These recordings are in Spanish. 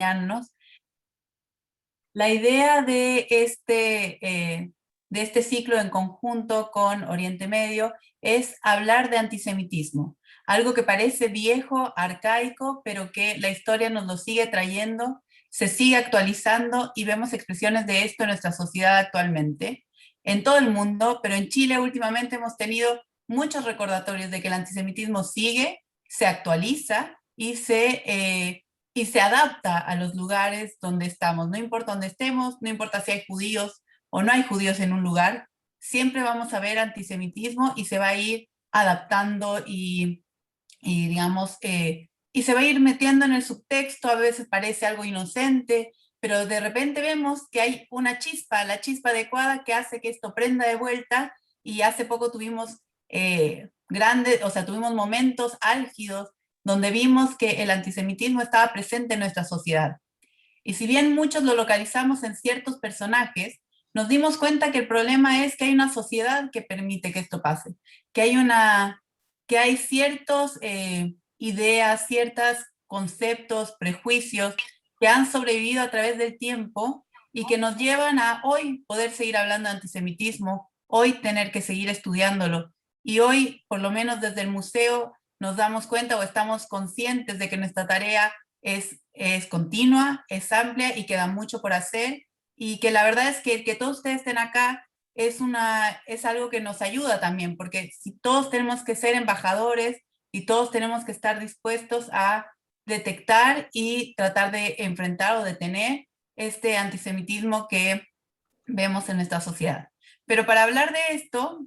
acompañarnos. La idea de este ciclo en conjunto con Oriente Medio es hablar de antisemitismo, algo que parece viejo, arcaico, pero que la historia nos lo sigue trayendo, se sigue actualizando y vemos expresiones de esto en nuestra sociedad actualmente, en todo el mundo, pero en Chile últimamente hemos tenido muchos recordatorios de que el antisemitismo sigue, se actualiza y se adapta a los lugares donde estamos. No importa dónde estemos, no importa si hay judíos o no hay judíos en un lugar, siempre vamos a ver antisemitismo y se va a ir adaptando digamos, y se va a ir metiendo en el subtexto, a veces parece algo inocente, pero de repente vemos que hay una chispa, la chispa adecuada que hace que esto prenda de vuelta, y hace poco tuvimos tuvimos momentos álgidos donde vimos que el antisemitismo estaba presente en nuestra sociedad. Y si bien muchos lo localizamos en ciertos personajes, nos dimos cuenta que el problema es que hay una sociedad que permite que esto pase, que que hay ciertas ideas, ciertos conceptos, prejuicios que han sobrevivido a través del tiempo y que nos llevan a hoy poder seguir hablando de antisemitismo, hoy tener que seguir estudiándolo. Y hoy, por lo menos desde el museo, nos damos cuenta o estamos conscientes de que nuestra tarea es continua, es amplia y queda mucho por hacer, y que la verdad es que todos ustedes estén acá es algo que nos ayuda también, porque si todos tenemos que ser embajadores y todos tenemos que estar dispuestos a detectar y tratar de enfrentar o detener este antisemitismo que vemos en nuestra sociedad. Pero para hablar de esto,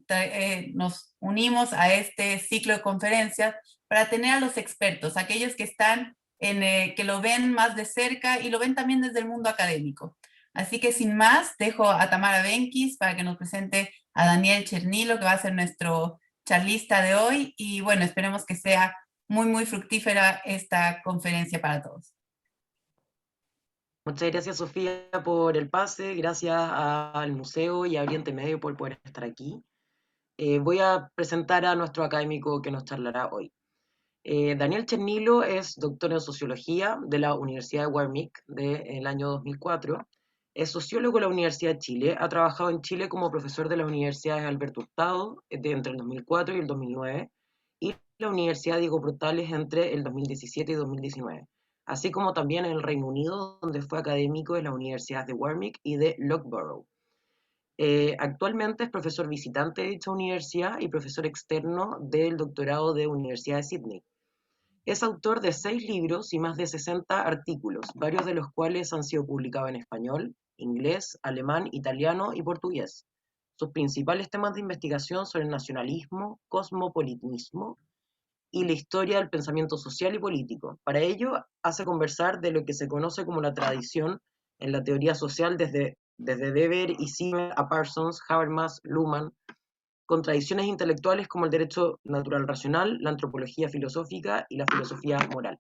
nos unimos a este ciclo de conferencias para tener a los expertos, aquellos que están que lo ven más de cerca y lo ven también desde el mundo académico. Así que sin más, dejo a Tamara Benkis para que nos presente a Daniel Chernilo, que va a ser nuestro charlista de hoy, y bueno, esperemos que sea muy fructífera esta conferencia para todos. Muchas gracias, Sofía, por el pase, gracias al museo y a Oriente Medio por poder estar aquí. Voy a presentar a nuestro académico que nos charlará hoy. Daniel Chernilo es doctor en Sociología de la Universidad de Warwick del año 2004. Es sociólogo de la Universidad de Chile. Ha trabajado en Chile como profesor de las universidades Alberto Hurtado entre el 2004 y el 2009 y la Universidad Diego Portales entre el 2017 y 2019, así como también en el Reino Unido, donde fue académico de las universidades de Warwick y de Loughborough. Actualmente es profesor visitante de dicha universidad y profesor externo del doctorado de Universidad de Sydney. Es autor de 6 libros y más de 60 artículos, varios de los cuales han sido publicados en español, inglés, alemán, italiano y portugués. Sus principales temas de investigación son el nacionalismo, cosmopolitismo y la historia del pensamiento social y político. Para ello, hace conversar de lo que se conoce como la tradición en la teoría social desde Weber y Simmel a Parsons, Habermas, Luhmann, con tradiciones intelectuales como el derecho natural racional, la antropología filosófica y la filosofía moral.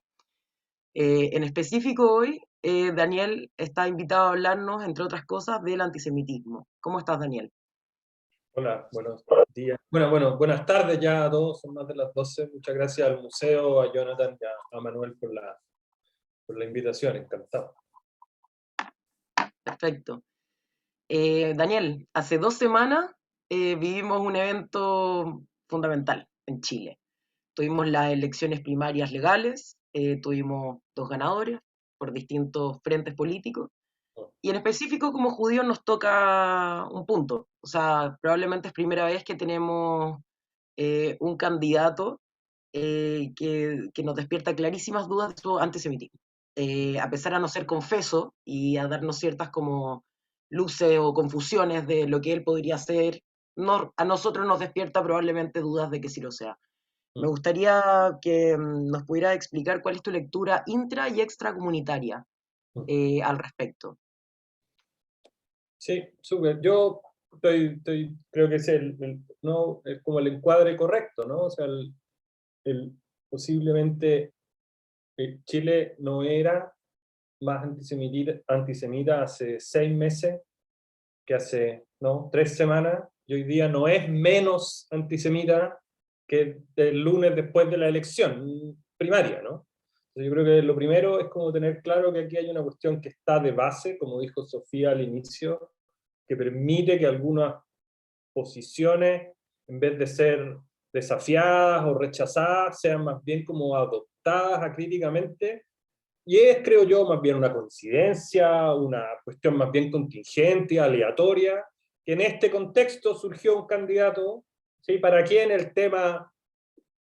En específico hoy, Daniel está invitado a hablarnos, entre otras cosas, del antisemitismo. ¿Cómo estás, Daniel? Hola, buenos días. Buenas tardes ya a todos, son más de las 12. Muchas gracias al museo, a Jonathan y a Manuel por la invitación, encantado. Perfecto. Daniel, hace 2 semanas vivimos un evento fundamental en Chile. Tuvimos las elecciones primarias legales, tuvimos 2 ganadores por distintos frentes políticos, y en específico como judíos nos toca un punto. O sea, probablemente es primera vez que tenemos un candidato que nos despierta clarísimas dudas de su antisemitismo. A pesar de no ser confeso y a darnos ciertas como luces o confusiones de lo que él podría ser, a nosotros nos despierta probablemente dudas de que sí lo sea. Me gustaría que nos pudiera explicar cuál es tu lectura intra y extracomunitaria al respecto. Sí, súper. Yo creo que es no, es como el encuadre correcto, ¿no? O sea, posiblemente Chile no era más antisemita hace 6 meses que hace, ¿no?, 3 semanas, y hoy día no es menos antisemita que el lunes después de la elección primaria, ¿no? Entonces yo creo que lo primero es como tener claro que aquí hay una cuestión que está de base, como dijo Sofía al inicio, que permite que algunas posiciones, en vez de ser desafiadas o rechazadas, sean más bien como adoptadas acríticamente. Y es, creo yo, más bien una coincidencia, una cuestión más bien contingente, aleatoria, que en este contexto surgió un candidato, ¿sí? Para quien el tema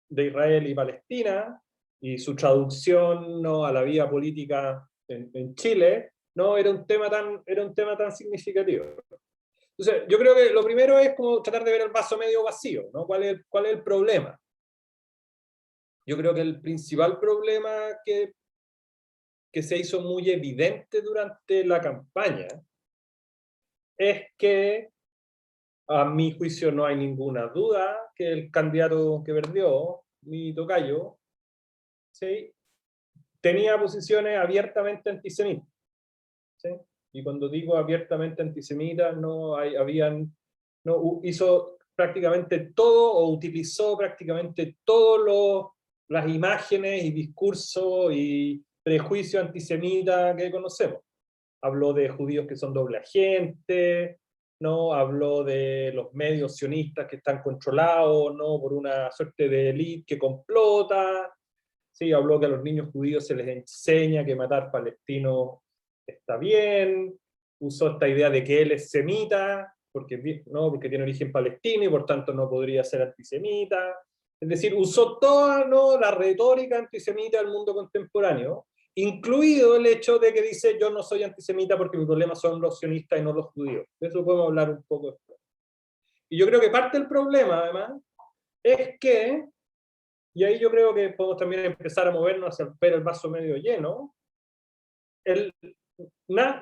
de Israel y Palestina y su traducción, ¿no?, a la vida política en Chile, no era un tema tan significativo. Entonces, yo creo que lo primero es como tratar de ver el vaso medio vacío, ¿no? ¿Cuál es el problema? Yo creo que el principal problema que se hizo muy evidente durante la campaña es que, a mi juicio, no hay ninguna duda que el candidato que perdió, mi tocayo, ¿sí?, tenía posiciones abiertamente antisemitas, ¿sí? Y cuando digo abiertamente antisemitas, hizo prácticamente todo o utilizó prácticamente todas las imágenes y discursos y prejuicios antisemitas que conocemos. Habló de judíos que son doble agente, ¿no? Habló de los medios sionistas que están controlados, ¿no?, por una suerte de élite que complota. Sí, habló que a los niños judíos se les enseña que matar palestinos está bien. Usó esta idea de que él es semita, porque tiene origen palestino y por tanto no podría ser antisemita. Es decir, usó toda, ¿no?, la retórica antisemita del mundo contemporáneo, incluido el hecho de que dice: yo no soy antisemita porque mi problema son los sionistas y no los judíos. De eso podemos hablar un poco después. Y yo creo que parte del problema, además, es que, y ahí yo creo que podemos también empezar a movernos hacia ver el vaso medio lleno,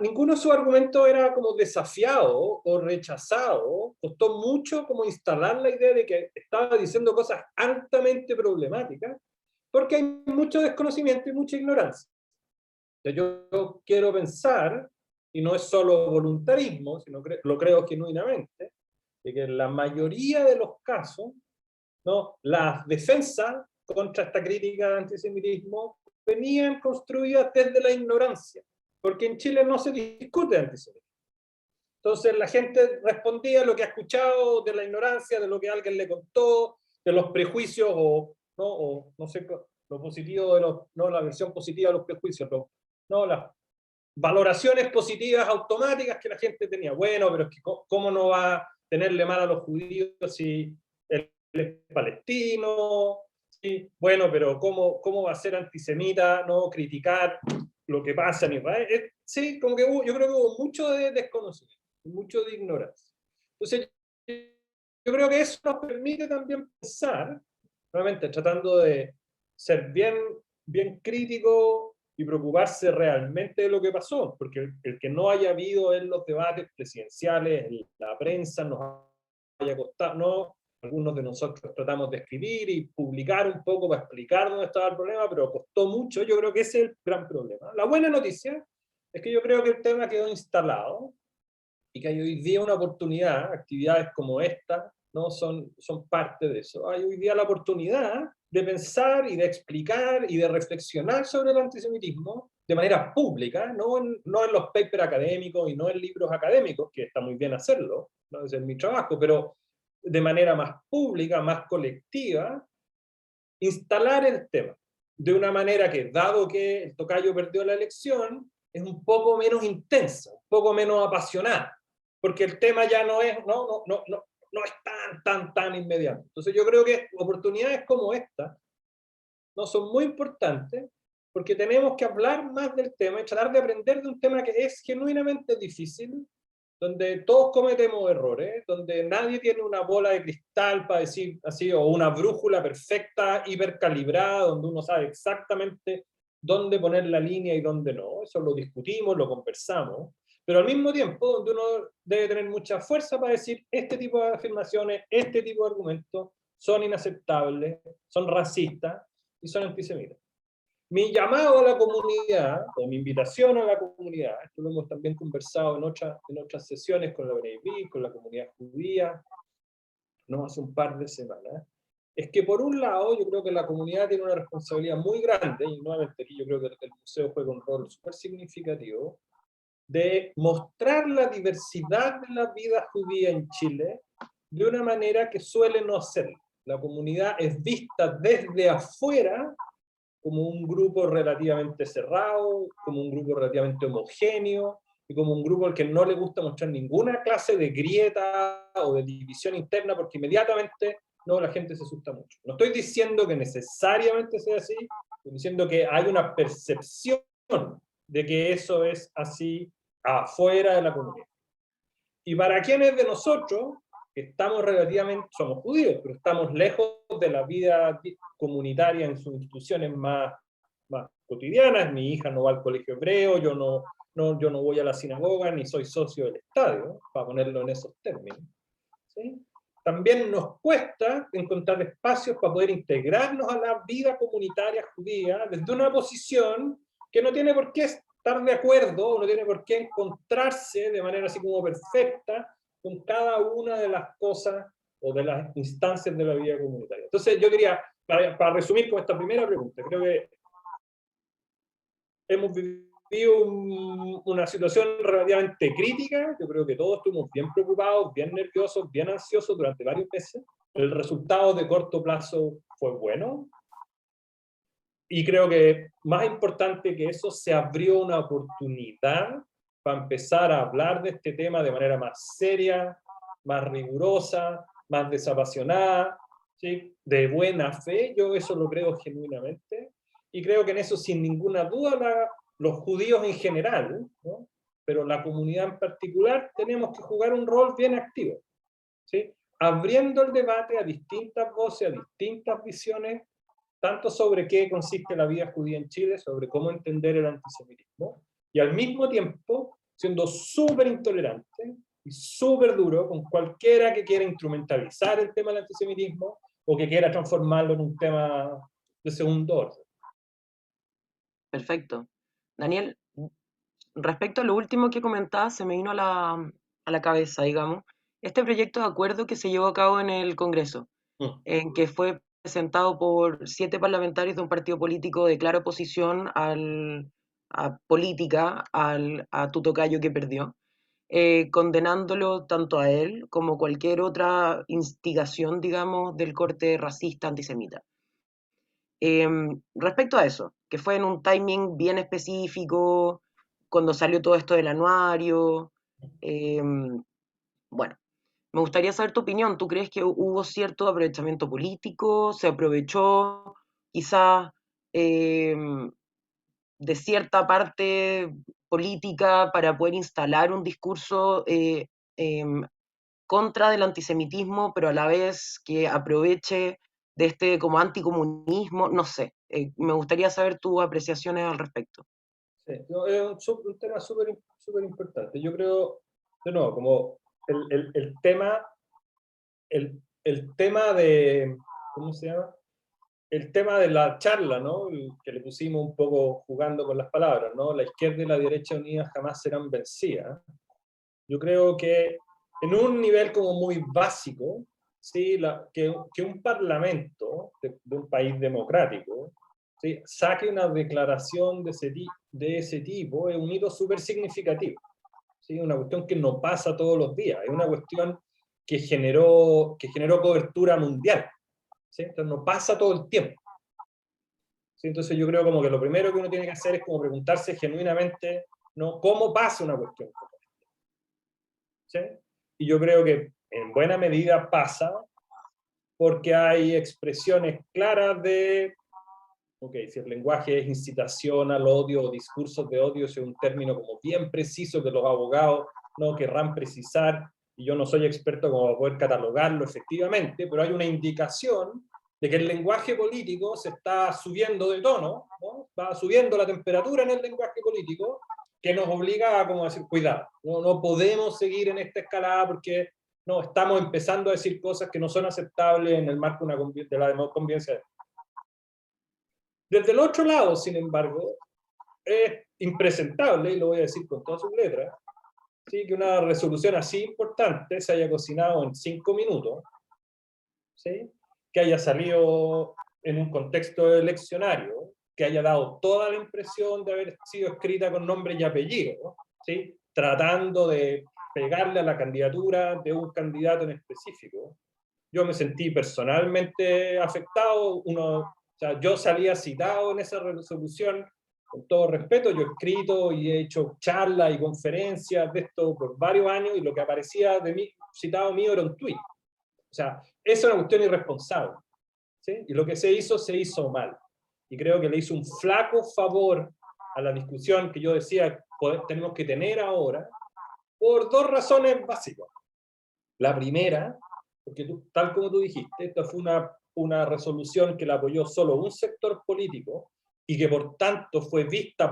ninguno de sus argumentos era como desafiado o rechazado. Costó mucho como instalar la idea de que estaba diciendo cosas altamente problemáticas, porque hay mucho desconocimiento y mucha ignorancia. Yo quiero pensar, y no es solo voluntarismo, sino lo creo genuinamente, de que en la mayoría de los casos, ¿no?, las defensas contra esta crítica de antisemitismo venían construidas desde la ignorancia, porque en Chile no se discute antisemitismo. Entonces la gente respondía a lo que ha escuchado de la ignorancia, de lo que alguien le contó, de los prejuicios o no sé, lo positivo de no, la versión positiva de los prejuicios, no, las valoraciones positivas automáticas que la gente tenía. Bueno, pero es que ¿cómo no va a tenerle mal a los judíos si él es palestino? Sí, bueno, pero ¿cómo va a ser antisemita, no criticar lo que pasa en Israel? Sí, como que yo creo que hubo mucho de desconocimiento, mucho de ignorancia. Entonces, yo creo que eso nos permite también pensar, nuevamente tratando de ser bien crítico y preocuparse realmente de lo que pasó, porque el que no haya habido en los debates presidenciales, en la prensa, nos haya costado, no, algunos de nosotros tratamos de escribir y publicar un poco para explicar dónde estaba el problema, pero costó mucho. Yo creo que ese es el gran problema. La buena noticia es que yo creo que el tema quedó instalado y que hay hoy día una oportunidad, actividades como esta, ¿no?, son parte de eso. Hay hoy día la oportunidad de pensar y de explicar y de reflexionar sobre el antisemitismo de manera pública, no en los papers académicos y no en libros académicos, que está muy bien hacerlo, ¿no?, ese es mi trabajo, pero de manera más pública, más colectiva, instalar el tema de una manera que, dado que el tocayo perdió la elección, es un poco menos intensa, un poco menos apasionada, porque el tema ya no es tan inmediato. Entonces yo creo que oportunidades como esta no son muy importantes, porque tenemos que hablar más del tema y tratar de aprender de un tema que es genuinamente difícil, donde todos cometemos errores, donde nadie tiene una bola de cristal para decir así, o una brújula perfecta, hipercalibrada, donde uno sabe exactamente dónde poner la línea y dónde no. Eso lo discutimos, lo conversamos, pero al mismo tiempo donde uno debe tener mucha fuerza para decir: este tipo de afirmaciones, este tipo de argumentos son inaceptables, son racistas y son antisemitas. Mi llamado a la comunidad, o mi invitación a la comunidad, esto lo hemos también conversado en otras sesiones con la BNI, con la comunidad judía, no hace un par de semanas, es que por un lado yo creo que la comunidad tiene una responsabilidad muy grande, y nuevamente aquí yo creo que el museo juega un rol súper significativo, de mostrar la diversidad de la vida judía en Chile de una manera que suele no ser. La comunidad es vista desde afuera como un grupo relativamente cerrado, como un grupo relativamente homogéneo, y como un grupo al que no le gusta mostrar ninguna clase de grieta o de división interna, porque inmediatamente no, la gente se asusta mucho. No estoy diciendo que necesariamente sea así, estoy diciendo que hay una percepción de que eso es así afuera de la comunidad. Y para quienes de nosotros, que estamos relativamente, somos judíos, pero estamos lejos de la vida comunitaria en sus instituciones más cotidianas, mi hija no va al colegio hebreo, yo no voy a la sinagoga, ni soy socio del estadio, para ponerlo en esos términos. ¿Sí? También nos cuesta encontrar espacios para poder integrarnos a la vida comunitaria judía desde una posición que no tiene por qué estar de acuerdo, o no tiene por qué encontrarse de manera así como perfecta con cada una de las cosas o de las instancias de la vida comunitaria. Entonces yo diría, para resumir con esta primera pregunta, creo que hemos vivido una situación relativamente crítica. Yo creo que todos estuvimos bien preocupados, bien nerviosos, bien ansiosos durante varios meses. El resultado de corto plazo fue bueno. Y creo que más importante que eso, se abrió una oportunidad para empezar a hablar de este tema de manera más seria, más rigurosa, más desapasionada, ¿sí? De buena fe. Yo eso lo creo genuinamente. Y creo que en eso, sin ninguna duda, los judíos en general, ¿no? Pero la comunidad en particular, tenemos que jugar un rol bien activo, ¿sí? Abriendo el debate a distintas voces, a distintas visiones, tanto sobre qué consiste la vida judía en Chile, sobre cómo entender el antisemitismo, y al mismo tiempo siendo súper intolerante y súper duro con cualquiera que quiera instrumentalizar el tema del antisemitismo o que quiera transformarlo en un tema de segundo orden. Perfecto. Daniel, respecto a lo último que comentabas, se me vino a la cabeza, digamos, este proyecto de acuerdo que se llevó a cabo en el Congreso, en que fue presentado por 7 parlamentarios de un partido político de clara oposición a política, a tu tocayo que perdió, condenándolo tanto a él como cualquier otra instigación, digamos, del corte racista antisemita. Respecto a eso, que fue en un timing bien específico, cuando salió todo esto del anuario, bueno, me gustaría saber tu opinión. ¿Tú crees que hubo cierto aprovechamiento político? ¿Se aprovechó quizás de cierta parte política para poder instalar un discurso contra del antisemitismo, pero a la vez que aproveche de este como anticomunismo? No sé, me gustaría saber tus apreciaciones al respecto. Sí, no, es un tema súper importante. Yo creo, de nuevo, como el tema, el tema de, ¿cómo se llama? El tema de la charla, ¿no? Que le pusimos un poco jugando con las palabras, ¿no? La izquierda y la derecha unidas jamás serán vencidas. Yo creo que en un nivel como muy básico, ¿sí? Que un parlamento de un país democrático, ¿sí? Saque una declaración de ese tipo es un hito súper significativo. ¿Sí? Una cuestión que no pasa todos los días, es una cuestión que generó cobertura mundial. ¿Sí? Entonces no pasa todo el tiempo. ¿Sí? Entonces yo creo como que lo primero que uno tiene que hacer es como preguntarse genuinamente, ¿no? ¿Cómo pasa una cuestión como esta? ¿Sí? Y yo creo que en buena medida pasa porque hay expresiones claras de, ok, si el lenguaje es incitación al odio o discursos de odio, es un término como bien preciso que los abogados no querrán precisar, y yo no soy experto como para poder catalogarlo efectivamente, pero hay una indicación de que el lenguaje político se está subiendo de tono, ¿no? Va subiendo la temperatura en el lenguaje político, que nos obliga a como decir, cuidado, no podemos seguir en esta escalada porque no, estamos empezando a decir cosas que no son aceptables en el marco de la convivencia. Desde el otro lado, sin embargo, es impresentable, y lo voy a decir con todas sus letras, ¿sí? Que una resolución así importante se haya cocinado en 5 minutos, ¿sí? que haya salido en un contexto eleccionario, que haya dado toda la impresión de haber sido escrita con nombre y apellido, ¿sí? Tratando de pegarle a la candidatura de un candidato en específico. Yo me sentí personalmente afectado, o sea, yo salía citado en esa resolución, con todo respeto, yo he escrito y he hecho charlas y conferencias de esto por varios años, y lo que aparecía de mí, citado mío, era un tuit. O sea, eso es una cuestión irresponsable, ¿sí? Y lo que se hizo mal. Y creo que le hizo un flaco favor a la discusión que yo decía tenemos que tener ahora, por dos razones básicas. La primera, porque tal como tú dijiste, esta fue una resolución que la apoyó solo un sector político, y que por tanto fue vista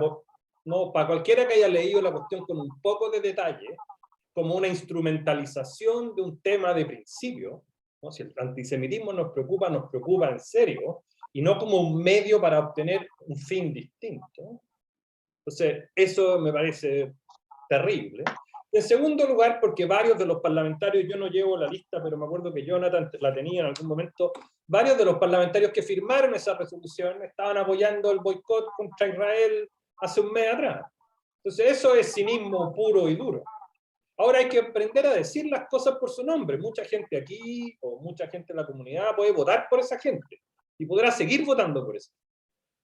no, para cualquiera que haya leído la cuestión con un poco de detalle, como una instrumentalización de un tema de principio, ¿no? Si el antisemitismo nos preocupa en serio, y no como un medio para obtener un fin distinto. Entonces, eso me parece terrible. En segundo lugar, porque varios de los parlamentarios, yo no llevo la lista, pero me acuerdo que Jonathan la tenía en algún momento, varios de los parlamentarios que firmaron esa resolución estaban apoyando el boicot contra Israel hace un mes atrás. Entonces, eso es cinismo puro y duro. Ahora hay que aprender a decir las cosas por su nombre. Mucha gente aquí, o mucha gente en la comunidad, puede votar por esa gente, y podrá seguir votando por eso.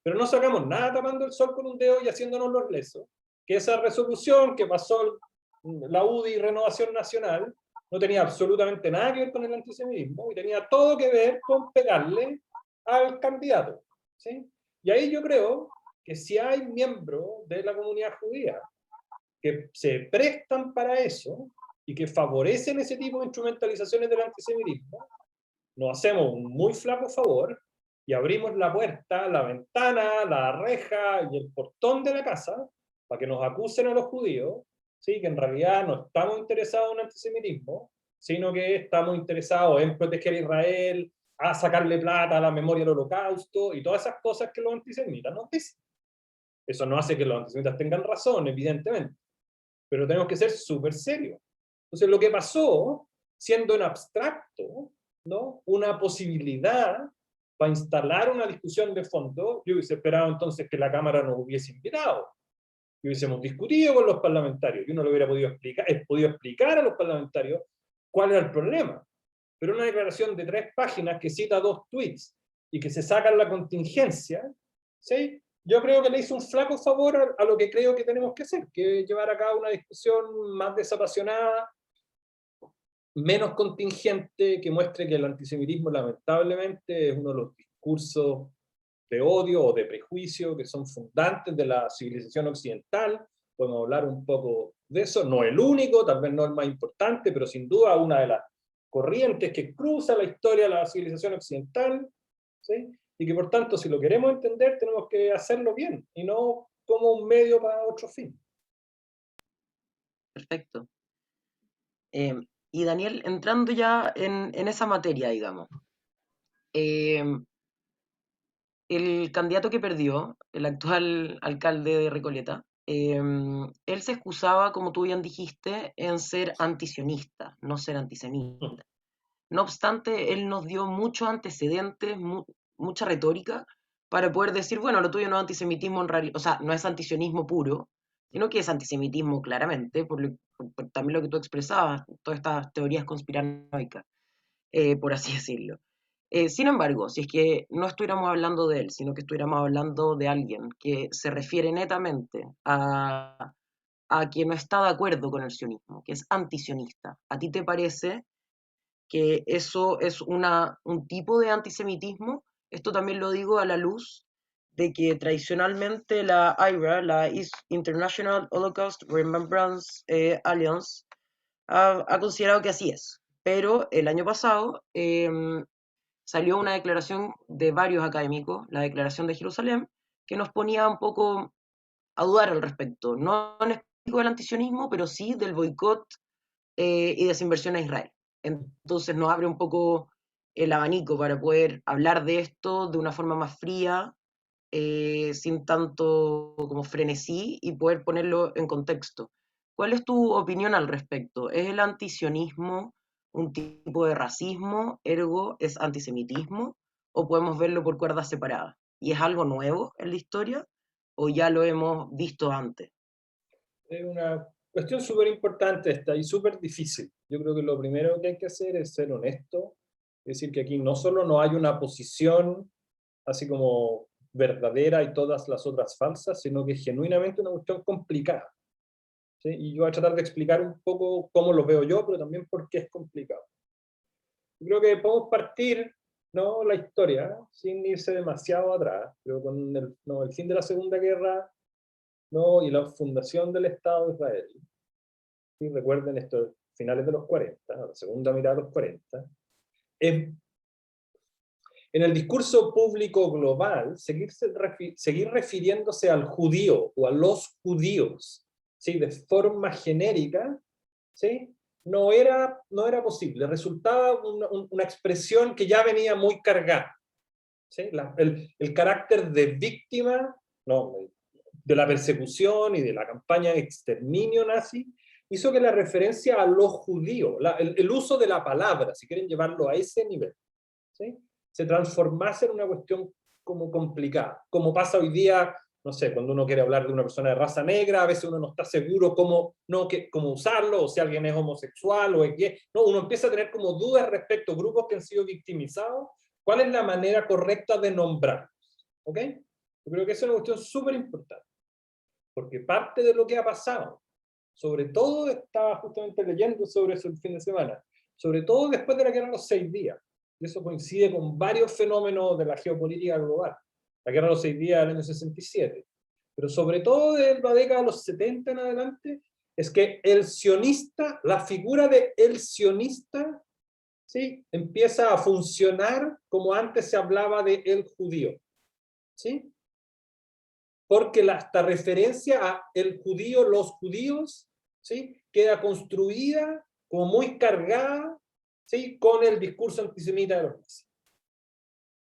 Pero no sacamos nada tapando el sol con un dedo y haciéndonos los lesos, que esa resolución que pasó la UDI y Renovación Nacional no tenía absolutamente nada que ver con el antisemitismo, y tenía todo que ver con pegarle al candidato, ¿sí? Y ahí yo creo que si hay miembros de la comunidad judía que se prestan para eso y que favorecen ese tipo de instrumentalizaciones del antisemitismo, nos hacemos un muy flaco favor y abrimos la puerta, la ventana, la reja y el portón de la casa para que nos acusen a los judíos, ¿sí? Que en realidad no estamos interesados en antisemitismo, sino que estamos interesados en proteger a Israel, a sacarle plata a la memoria del Holocausto y todas esas cosas que los antisemitas nos dicen. Eso no hace que los antisemitas tengan razón, evidentemente, pero tenemos que ser súper serios. Entonces, lo que pasó, siendo en abstracto, ¿no?, una posibilidad para instalar una discusión de fondo, yo hubiese esperado entonces que la Cámara nos hubiese invitado, y hubiésemos discutido con los parlamentarios, y uno le hubiera podido explicar a los parlamentarios cuál era el problema. Pero una declaración de 3 páginas que cita 2 tweets y que se saca la contingencia, ¿sí? Yo creo que le hizo un flaco favor a lo que creo que tenemos que hacer, que es llevar a cabo una discusión más desapasionada, menos contingente, que muestre que el antisemitismo lamentablemente es uno de los discursos de odio o de prejuicio que son fundantes de la civilización occidental. Podemos hablar un poco de eso, no el único, tal vez no el más importante, pero sin duda una de las corrientes que cruza la historia de la civilización occidental, ¿sí? Y que por tanto, si lo queremos entender, tenemos que hacerlo bien, y no como un medio para otro fin. Perfecto. Y Daniel, entrando ya en esa materia, digamos, el candidato que perdió, el actual alcalde de Recoleta, él se excusaba, como tú bien dijiste, en ser antisionista, no ser antisemita. No obstante, él nos dio muchos antecedentes, mucha retórica, para poder decir, bueno, lo tuyo no es antisemitismo en realidad, o sea, no es antisionismo puro, sino que es antisemitismo claramente, por también lo que tú expresabas, todas estas teorías conspiranoicas, por así decirlo. Sin embargo, si es que no estuviéramos hablando de él, sino que estuviéramos hablando de alguien que se refiere netamente a quien no está de acuerdo con el sionismo, que es antisionista, ¿a ti te parece que eso es un tipo de antisemitismo? Esto también lo digo a la luz de que tradicionalmente la IHRA, la International Holocaust Remembrance Alliance, ha considerado que así es. Pero el año pasado salió una declaración de varios académicos, la Declaración de Jerusalén, que nos ponía un poco a dudar al respecto, no en específico del antisionismo, pero sí del boicot y desinversión a Israel. Entonces nos abre un poco el abanico para poder hablar de esto de una forma más fría, sin tanto como frenesí, y poder ponerlo en contexto. ¿Cuál es tu opinión al respecto? ¿Es el antisionismo un tipo de racismo, ergo es antisemitismo, o podemos verlo por cuerdas separadas? ¿Y es algo nuevo en la historia o ya lo hemos visto antes? Es una cuestión súper importante esta y súper difícil. Yo creo que lo primero que hay que hacer es ser honesto, es decir, que aquí no solo no hay una posición así como verdadera y todas las otras falsas, sino que es genuinamente una cuestión complicada. ¿Sí? Y yo voy a tratar de explicar un poco cómo lo veo yo, pero también por qué es complicado. Yo creo que podemos partir, ¿no?, la historia sin irse demasiado atrás, pero con el fin de la Segunda Guerra, ¿no?, y la fundación del Estado de Israel. ¿Sí? Recuerden esto, finales de los 40, la segunda mitad de los 40. En el discurso público global, seguir refiriéndose al judío o a los judíos, ¿sí?, de forma genérica, ¿sí?, no era posible. Resultaba una expresión que ya venía muy cargada. ¿Sí? El carácter de víctima, no, de la persecución y de la campaña de exterminio nazi, hizo que la referencia a los judíos, el uso de la palabra, si quieren llevarlo a ese nivel, ¿sí?, se transformase en una cuestión como complicada, como pasa hoy día, no sé, cuando uno quiere hablar de una persona de raza negra, a veces uno no está seguro cómo usarlo, o si alguien es homosexual o es gay, no, uno empieza a tener como dudas respecto a grupos que han sido victimizados, cuál es la manera correcta de nombrarlos, ¿ok? Yo creo que esa es una cuestión súper importante, porque parte de lo que ha pasado, sobre todo, estaba justamente leyendo sobre eso el fin de semana, sobre todo después de la guerra de los 6 días, y eso coincide con varios fenómenos de la geopolítica global, la guerra de los 6 días del año 67, pero sobre todo de la década de los 70 en adelante, es que el sionista, la figura de el sionista, ¿sí?, empieza a funcionar como antes se hablaba de el judío, ¿sí? Porque esta referencia a el judío, los judíos, ¿sí?, queda construida como muy cargada, ¿sí?, con el discurso antisemita de los nazis.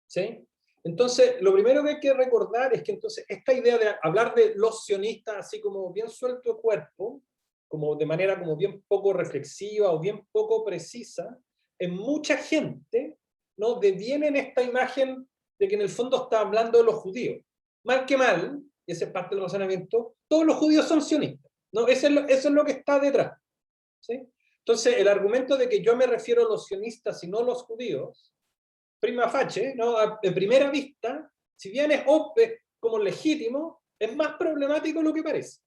¿Sí? Entonces, lo primero que hay que recordar es que entonces esta idea de hablar de los sionistas así como bien suelto de cuerpo, como de manera como bien poco reflexiva o bien poco precisa, en mucha gente, ¿no?, deviene en esta imagen de que en el fondo está hablando de los judíos. Mal que mal, y esa es parte del razonamiento, todos los judíos son sionistas, ¿no? Eso es lo que está detrás, ¿sí? Entonces, el argumento de que yo me refiero a los sionistas y no a los judíos, prima facie, ¿no?, de primera vista, si bien es como legítimo, es más problemático de lo que parece.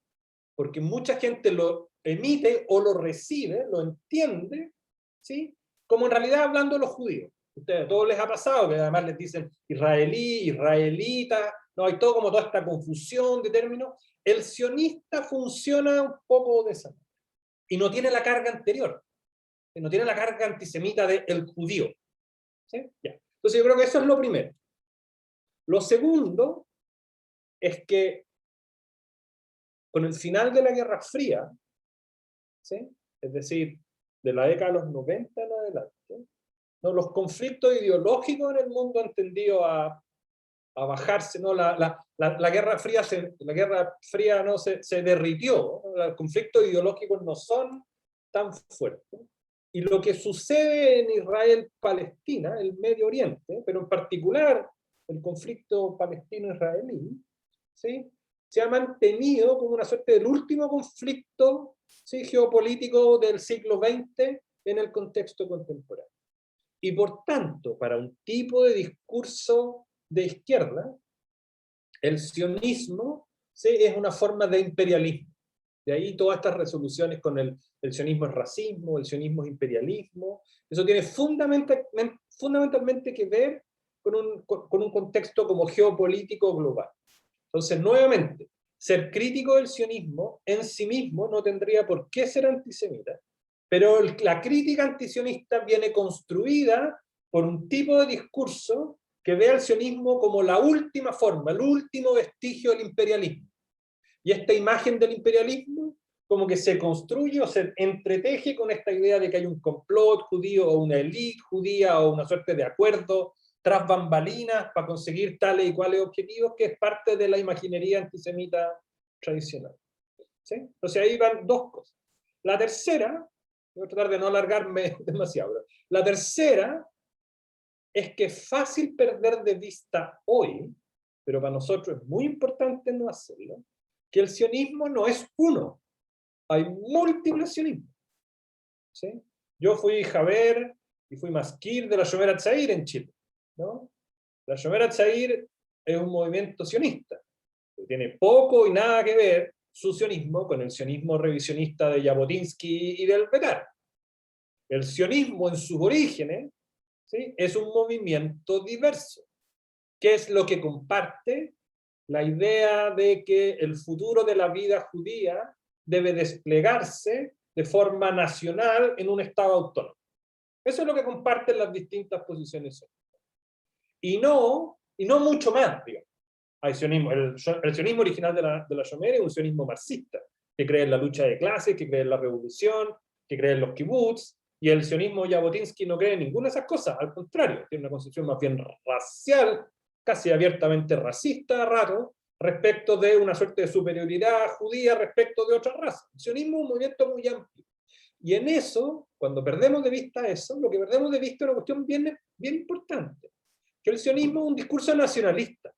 Porque mucha gente lo emite o lo recibe, lo entiende, ¿sí?, como en realidad hablando de los judíos. A todos les ha pasado que además les dicen israelí, israelita, no, hay todo como toda esta confusión de términos. El sionista funciona un poco de esa manera. Y no tiene la carga anterior, no tiene la carga antisemita del judío. ¿Sí? Ya. Entonces yo creo que eso es lo primero. Lo segundo es que con el final de la Guerra Fría, ¿sí?, es decir, de la década de los 90 en adelante, ¿no?, los conflictos ideológicos en el mundo han tendido a bajarse, ¿no? La Guerra Fría ¿no?, se derritió, ¿no? Los conflictos ideológicos no son tan fuertes. Y lo que sucede en Israel-Palestina, el Medio Oriente, pero en particular el conflicto palestino-israelí, ¿sí?, se ha mantenido como una suerte del último conflicto, ¿sí?, geopolítico del siglo XX en el contexto contemporáneo. Y por tanto, para un tipo de discurso de izquierda, el sionismo, ¿sí?, es una forma de imperialismo. De ahí todas estas resoluciones con el sionismo es racismo, el sionismo es imperialismo. Eso tiene fundamentalmente que ver con un contexto como geopolítico global. Entonces, nuevamente, ser crítico del sionismo en sí mismo no tendría por qué ser antisemita, pero la crítica antisionista viene construida por un tipo de discurso que ve al sionismo como la última forma, el último vestigio del imperialismo. Y esta imagen del imperialismo como que se construye o se entreteje con esta idea de que hay un complot judío o una élite judía o una suerte de acuerdo tras bambalinas para conseguir tales y cuales objetivos, que es parte de la imaginería antisemita tradicional. ¿Sí? Entonces ahí van dos cosas. La tercera Voy a tratar de no alargarme demasiado. La tercera es que es fácil perder de vista hoy, pero para nosotros es muy importante no hacerlo, que el sionismo no es uno, hay múltiples sionismos. ¿Sí? Yo fui Javer y fui Maskir de la Shomer HaTzair en Chile, ¿no? La Shomer HaTzair es un movimiento sionista, que tiene poco y nada que ver su sionismo con el sionismo revisionista de Jabotinsky y del Betar. El sionismo en sus orígenes, ¿sí?, es un movimiento diverso. ¿Qué es lo que comparte? La idea de que el futuro de la vida judía debe desplegarse de forma nacional en un Estado autónomo. Eso es lo que comparten las distintas posiciones. Y no mucho más, digamos. Hay sionismo, el sionismo original de la Shomer es un sionismo marxista, que cree en la lucha de clases, que cree en la revolución, que cree en los kibbutz, y el sionismo Jabotinsky no cree en ninguna de esas cosas, al contrario, tiene una concepción más bien racial, casi abiertamente racista a rato, respecto de una suerte de superioridad judía respecto de otras razas. El sionismo es un movimiento muy amplio. Y en eso, cuando perdemos de vista eso, lo que perdemos de vista es una cuestión bien, bien importante, que el sionismo es un discurso nacionalista,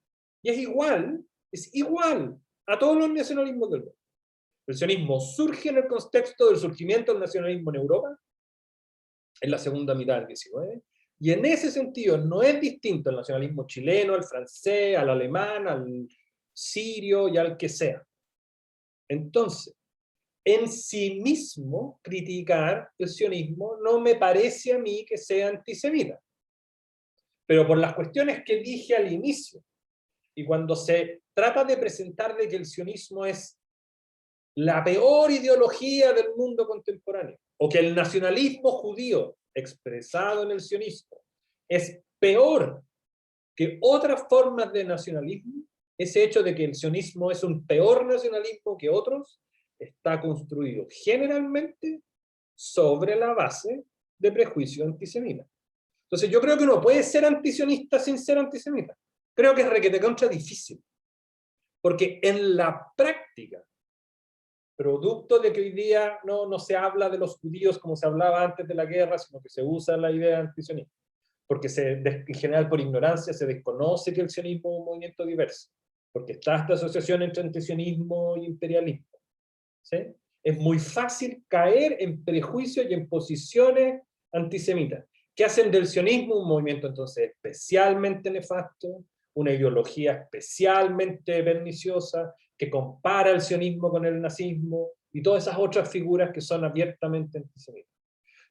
y es igual a todos los nacionalismos del mundo. El sionismo surge en el contexto del surgimiento del nacionalismo en Europa, en la segunda mitad del XIX, y en ese sentido no es distinto al nacionalismo chileno, al francés, al alemán, al sirio y al que sea. Entonces, en sí mismo, criticar el sionismo no me parece a mí que sea antisemita. Pero por las cuestiones que dije al inicio, y cuando se trata de presentar de que el sionismo es la peor ideología del mundo contemporáneo, o que el nacionalismo judío expresado en el sionismo es peor que otras formas de nacionalismo, ese hecho de que el sionismo es un peor nacionalismo que otros, está construido generalmente sobre la base de prejuicio antisemita. Entonces yo creo que uno puede ser antisionista sin ser antisemita. Creo que es requete contra difícil. Porque en la práctica, producto de que hoy día no se habla de los judíos como se hablaba antes de la guerra, sino que se usa la idea antisionista. Porque en general por ignorancia se desconoce que el sionismo es un movimiento diverso. Porque está esta asociación entre antisionismo e imperialismo. ¿Sí? Es muy fácil caer en prejuicios y en posiciones antisemitas, que hacen del sionismo un movimiento entonces especialmente nefasto, una ideología especialmente perniciosa, que compara el sionismo con el nazismo y todas esas otras figuras que son abiertamente antisemitas.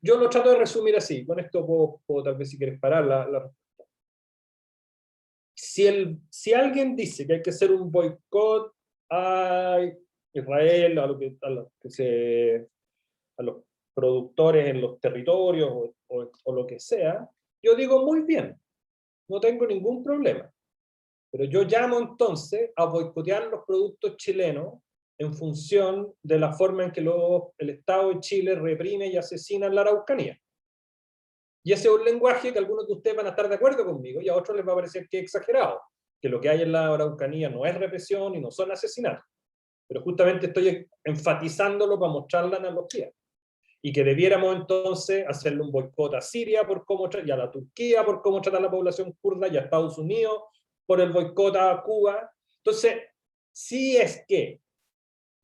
Yo lo trato de resumir así, con esto puedo tal vez si quieres parar la respuesta. Si alguien dice que hay que hacer un boicot a Israel, a los productores en los territorios o lo que sea, yo digo muy bien, no tengo ningún problema. Pero yo llamo entonces a boicotear los productos chilenos en función de la forma en que el Estado de Chile reprime y asesina en la Araucanía. Y ese es un lenguaje que algunos de ustedes van a estar de acuerdo conmigo y a otros les va a parecer que es exagerado, que lo que hay en la Araucanía no es represión y no son asesinatos. Pero justamente estoy enfatizándolo para mostrar la analogía. Y que debiéramos entonces hacerle un boicot a Siria por cómo y a la Turquía por cómo trata a la población kurda y a Estados Unidos por el boicot a Cuba. Entonces, si es que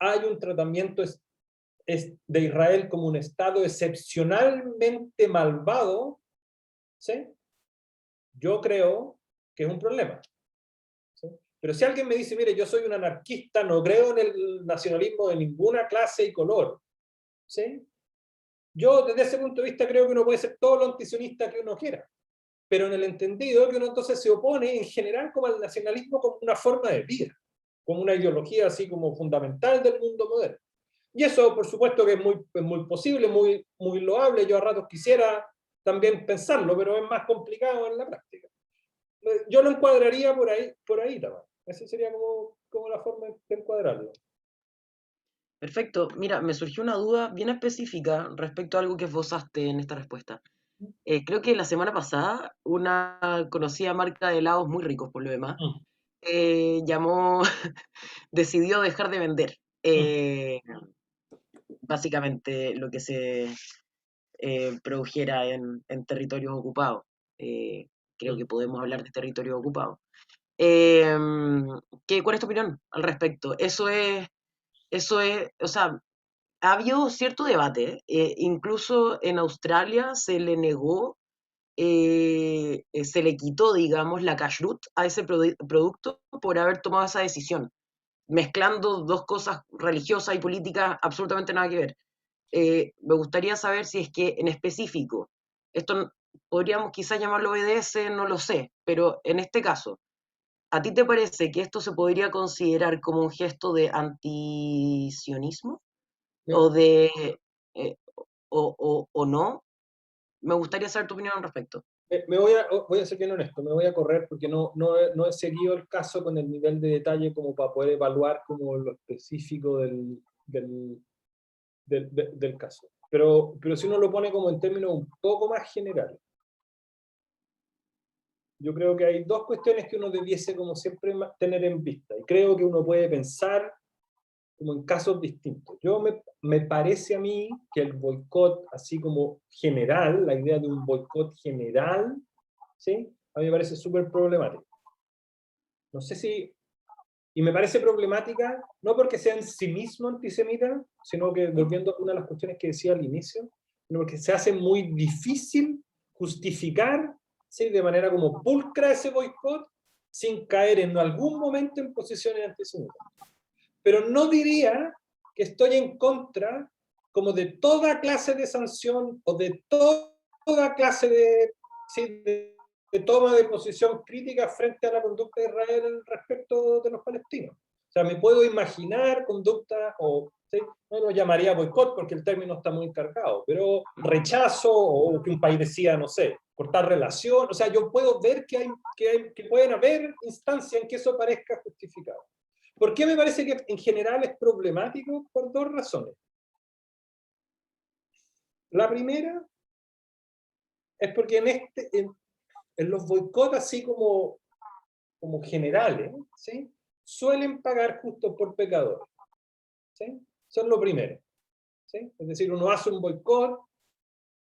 hay un tratamiento de Israel como un Estado excepcionalmente malvado, ¿sí?, yo creo que es un problema. ¿Sí? Pero si alguien me dice, mire, yo soy un anarquista, no creo en el nacionalismo de ninguna clase y color, ¿sí?, yo desde ese punto de vista creo que uno puede ser todo lo antisionista que uno quiera, pero en el entendido que uno entonces se opone en general como al nacionalismo como una forma de vida, como una ideología así como fundamental del mundo moderno. Y eso, por supuesto, que es muy posible, muy loable. Yo a ratos quisiera también pensarlo, pero es más complicado en la práctica. Yo lo encuadraría por ahí también. Esa sería como la forma de encuadrarlo. Perfecto. Mira, me surgió una duda bien específica respecto a algo que esbozaste en esta respuesta. Creo que la semana pasada una conocida marca de helados muy ricos por lo demás decidió dejar de vender. Básicamente lo que se produjera en territorios ocupados. Creo que podemos hablar de territorios ocupados. ¿Cuál es tu opinión al respecto? Eso es, o sea, ha habido cierto debate, incluso en Australia se le negó, se le quitó, digamos, la kashrut a ese producto por haber tomado esa decisión, mezclando dos cosas religiosas y políticas absolutamente nada que ver. Me gustaría saber si es que en específico, esto podríamos quizás llamarlo BDS, no lo sé, pero en este caso, ¿a ti te parece que esto se podría considerar como un gesto de antisionismo? ¿O de eh, o no? Me gustaría saber tu opinión al respecto. Voy a ser bien honesto, me voy a correr porque no he seguido el caso con el nivel de detalle como para poder evaluar como lo específico del caso. Pero si uno lo pone como en términos un poco más generales, yo creo que hay dos cuestiones que uno debiese como siempre tener en vista, y creo que uno puede pensar como en casos distintos. Me parece a mí que el boicot, así como general, la idea de un boicot general, ¿sí? A mí me parece súper problemático. No sé si... Y me parece problemática, no porque sea en sí mismo antisemita, sino que, volviendo a una de las cuestiones que decía al inicio, sino porque se hace muy difícil justificar, ¿sí?, de manera como pulcra ese boicot sin caer en algún momento en posiciones antisemitas. Pero no diría que estoy en contra como de toda clase de sanción o de toda clase de toma de posición crítica frente a la conducta de Israel respecto de los palestinos. O sea, me puedo imaginar conducta, o ¿sí?, no lo llamaría boicot porque el término está muy cargado, pero rechazo, o que un país decía, no sé, cortar relación. O sea, yo puedo ver que pueden haber instancias en que eso parezca justificado. ¿Por qué me parece que en general es problemático? Por dos razones. La primera es porque en los boicots así como generales, ¿sí?, suelen pagar justo por pecadores, ¿sí? Eso es lo primero, ¿sí? Es decir, uno hace un boicot,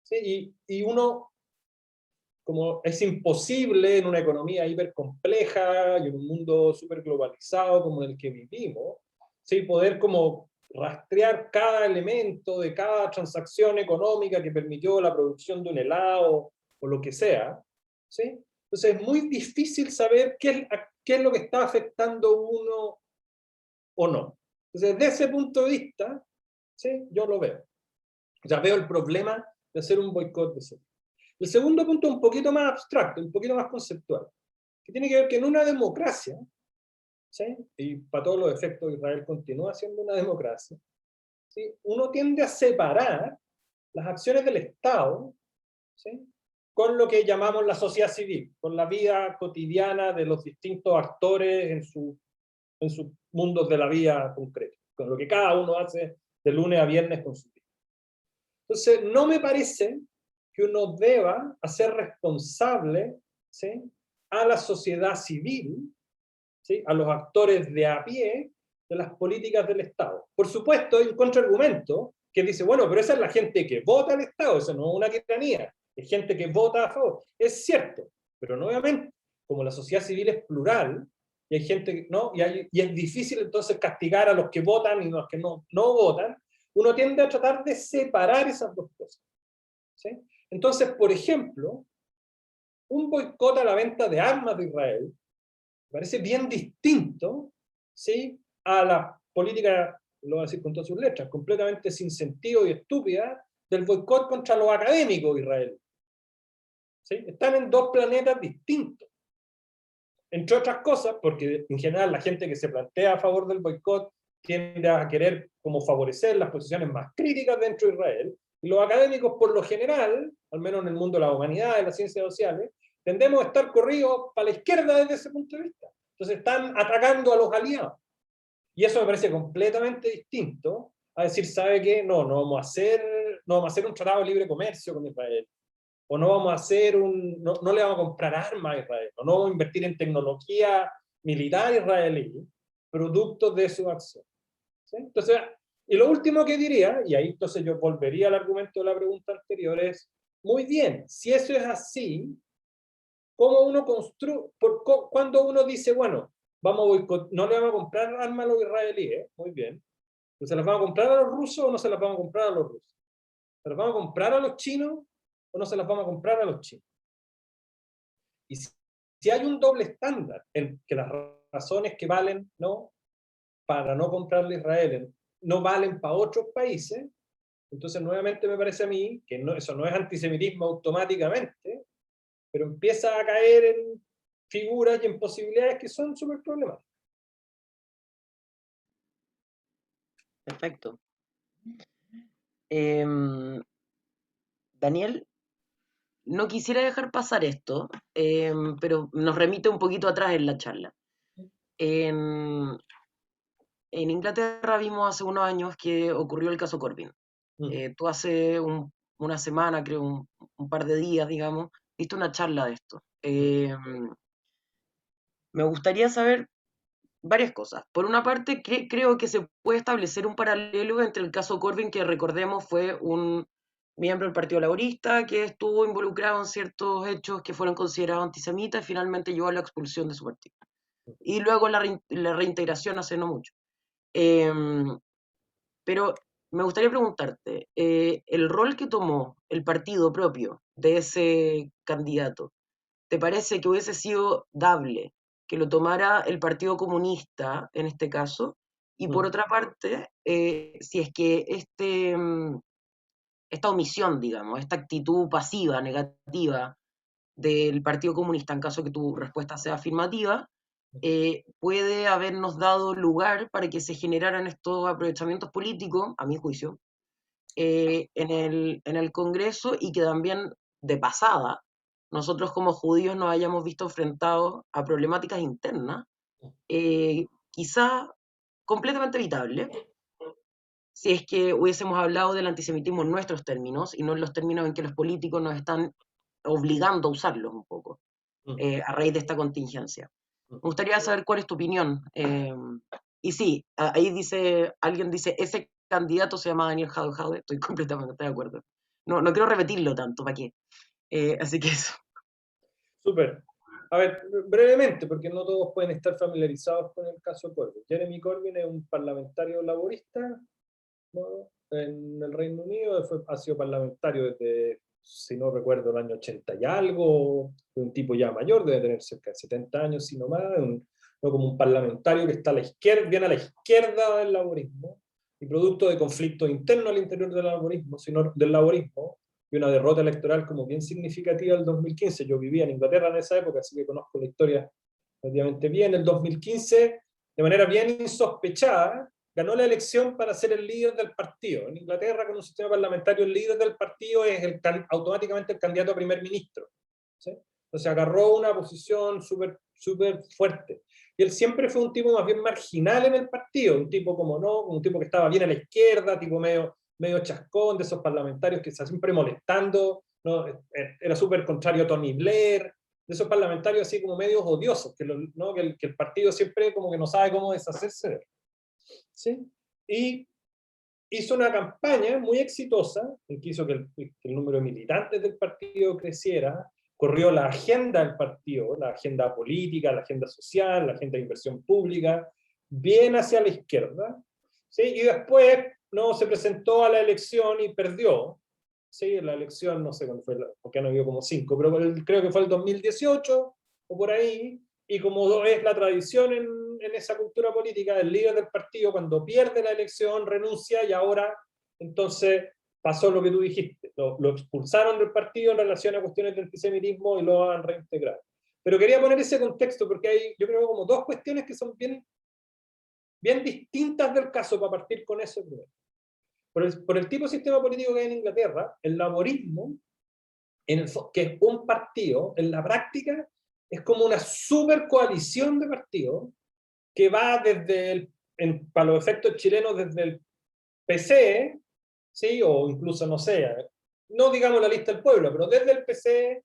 ¿sí?, y uno, como es imposible en una economía hipercompleja y en un mundo súper globalizado como el que vivimos, ¿sí?, poder como rastrear cada elemento de cada transacción económica que permitió la producción de un helado o lo que sea, ¿sí? Entonces es muy difícil saber qué es lo que está afectando uno o no. Entonces, desde ese punto de vista, ¿sí?, yo lo veo. O sea, veo el problema de hacer un boicot de ese. El segundo punto es un poquito más abstracto, un poquito más conceptual, que tiene que ver que en una democracia, ¿sí?, y para todos los efectos Israel continúa siendo una democracia, ¿sí?, uno tiende a separar las acciones del Estado, ¿sí?, con lo que llamamos la sociedad civil, con la vida cotidiana de los distintos actores en sus mundos de la vida concreta, con lo que cada uno hace de lunes a viernes con su vida. Entonces, no me parece que uno deba hacer responsable, ¿sí?, a la sociedad civil, ¿sí?, a los actores de a pie, de las políticas del Estado. Por supuesto, hay un contraargumento que dice, bueno, pero esa es la gente que vota al Estado, eso no es una tiranía, es gente que vota a favor. Es cierto, pero nuevamente, como la sociedad civil es plural, y hay gente que no, y es difícil entonces castigar a los que votan y a los que no votan, uno tiende a tratar de separar esas dos cosas, ¿sí? Entonces, por ejemplo, un boicot a la venta de armas de Israel me parece bien distinto, ¿sí?, a la política, lo voy a decir con todas sus letras, completamente sin sentido y estúpida del boicot contra los académicos de Israel. ¿Sí? Están en dos planetas distintos. Entre otras cosas, porque en general la gente que se plantea a favor del boicot tiende a querer como favorecer las posiciones más críticas dentro de Israel, y los académicos por lo general, al menos en el mundo de la humanidad y las ciencias sociales, tendemos a estar corridos para la izquierda desde ese punto de vista. Entonces están atacando a los aliados. Y eso me parece completamente distinto a decir, ¿sabe qué? No vamos a hacer un tratado de libre comercio con Israel. O no vamos a hacer no le vamos a comprar armas a Israel. O no vamos a invertir en tecnología militar israelí, producto de su acción. ¿Sí? Entonces, Y lo último que diría, y ahí entonces yo volvería al argumento de la pregunta anterior, es, muy bien, si eso es así, ¿cómo uno construye? Cuando uno dice, bueno, no le vamos a comprar armas a los israelíes, muy bien, ¿pero se las vamos a comprar a los rusos o no se las vamos a comprar a los rusos? ¿Se las vamos a comprar a los chinos o no se las vamos a comprar a los chinos? Y si hay un doble estándar en que las razones que valen, ¿no?, para no comprarle a Israel no valen para otros países, entonces nuevamente me parece a mí que eso no es antisemitismo automáticamente, pero empieza a caer en figuras y en posibilidades que son súper problemáticas. Perfecto. Daniel, no quisiera dejar pasar esto, pero nos remite un poquito atrás en la charla. En Inglaterra vimos hace unos años que ocurrió el caso Corbyn. Tú hace una semana, creo, un par de días, digamos, diste una charla de esto. Me gustaría saber varias cosas. Por una parte, creo que se puede establecer un paralelo entre el caso Corbyn, que recordemos fue un miembro del Partido Laborista que estuvo involucrado en ciertos hechos que fueron considerados antisemitas y finalmente llevó a la expulsión de su partido. Y luego la reintegración hace no mucho. Pero me gustaría preguntarte, el rol que tomó el partido propio de ese candidato, ¿te parece que hubiese sido dable que lo tomara el Partido Comunista en este caso? Y por otra parte, si es que esta omisión, digamos, esta actitud pasiva, negativa del Partido Comunista, en caso que tu respuesta sea afirmativa, puede habernos dado lugar para que se generaran estos aprovechamientos políticos, a mi juicio, en el Congreso, y que también de pasada nosotros como judíos nos hayamos visto enfrentados a problemáticas internas, quizá completamente evitables, si es que hubiésemos hablado del antisemitismo en nuestros términos y no en los términos en que los políticos nos están obligando a usarlos un poco, a raíz de esta contingencia. Me gustaría saber cuál es tu opinión. Y sí, ahí alguien dice, ese candidato se llama Daniel Jadwe, estoy completamente de acuerdo. No quiero repetirlo tanto, ¿para qué? Así que eso. Súper. A ver, brevemente, porque no todos pueden estar familiarizados con el caso Corbyn. Jeremy Corbyn es un parlamentario laborista, ¿no?, en el Reino Unido, ha sido parlamentario desde, si no recuerdo, el año 80 y algo, un tipo ya mayor, debe tener cerca de 70 años, si no más, no como un parlamentario que está a la izquierda, bien a la izquierda del laborismo, y producto de conflictos internos al interior del laborismo, y una derrota electoral como bien significativa el 2015. Yo vivía en Inglaterra en esa época, así que conozco la historia relativamente bien. El 2015, de manera bien insospechada, ganó la elección para ser el líder del partido. En Inglaterra, con un sistema parlamentario, el líder del partido es automáticamente el candidato a primer ministro, ¿sí? Entonces agarró una posición súper fuerte. Y él siempre fue un tipo más bien marginal en el partido, un tipo un tipo que estaba bien a la izquierda, tipo medio chascón, de esos parlamentarios que están siempre molestando, ¿no? Era súper contrario a Tony Blair, de esos parlamentarios así como medios odiosos, que el partido siempre como que no sabe cómo deshacerse de él, ¿sí? Y hizo una campaña muy exitosa, en que hizo que el número de militantes del partido creciera, corrió la agenda del partido, la agenda política, la agenda social, la agenda de inversión pública, bien hacia la izquierda, ¿sí? Y después no se presentó a la elección y perdió, ¿sí? La elección, no sé cuándo fue, porque han habido como 5, pero creo que fue el 2018 o por ahí, y como es la tradición en esa cultura política, el líder del partido cuando pierde la elección renuncia, y ahora entonces pasó lo que tú dijiste, lo expulsaron del partido en relación a cuestiones de antisemitismo y lo han reintegrado. Pero quería poner ese contexto porque hay, yo creo, como dos cuestiones que son bien distintas del caso, para partir con eso primero. Por el tipo de sistema político que hay en Inglaterra, el laborismo, que es un partido, en la práctica es como una super coalición de partidos que va para los efectos chilenos, desde el PC, ¿sí? O incluso, no sé, no digamos la lista del pueblo, pero desde el PC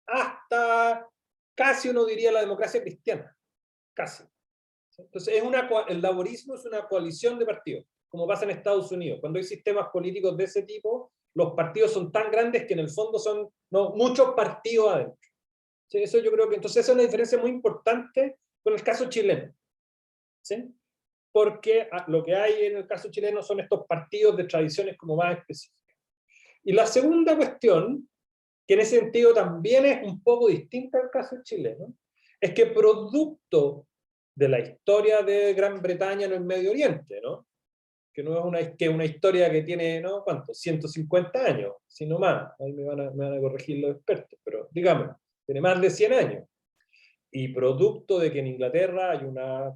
hasta casi uno diría la democracia cristiana, casi. Entonces el laborismo es una coalición de partidos. como pasa en Estados Unidos. Cuando hay sistemas políticos de ese tipo, los partidos son tan grandes que en el fondo son muchos partidos adentro. ¿Sí? Eso yo creo que, entonces esa es una diferencia muy importante con el caso chileno. ¿Sí? Porque lo que hay en el caso chileno son estos partidos de tradiciones como más específicas. Y la segunda cuestión, que en ese sentido también es un poco distinta al caso chileno, es que producto de la historia de Gran Bretaña en el Medio Oriente, ¿no? Que no es una historia que tiene, ¿no? ¿Cuánto? 150 años, sino más. Ahí me van a corregir los expertos, pero digamos, tiene más de 100 años. Y producto de que en Inglaterra hay una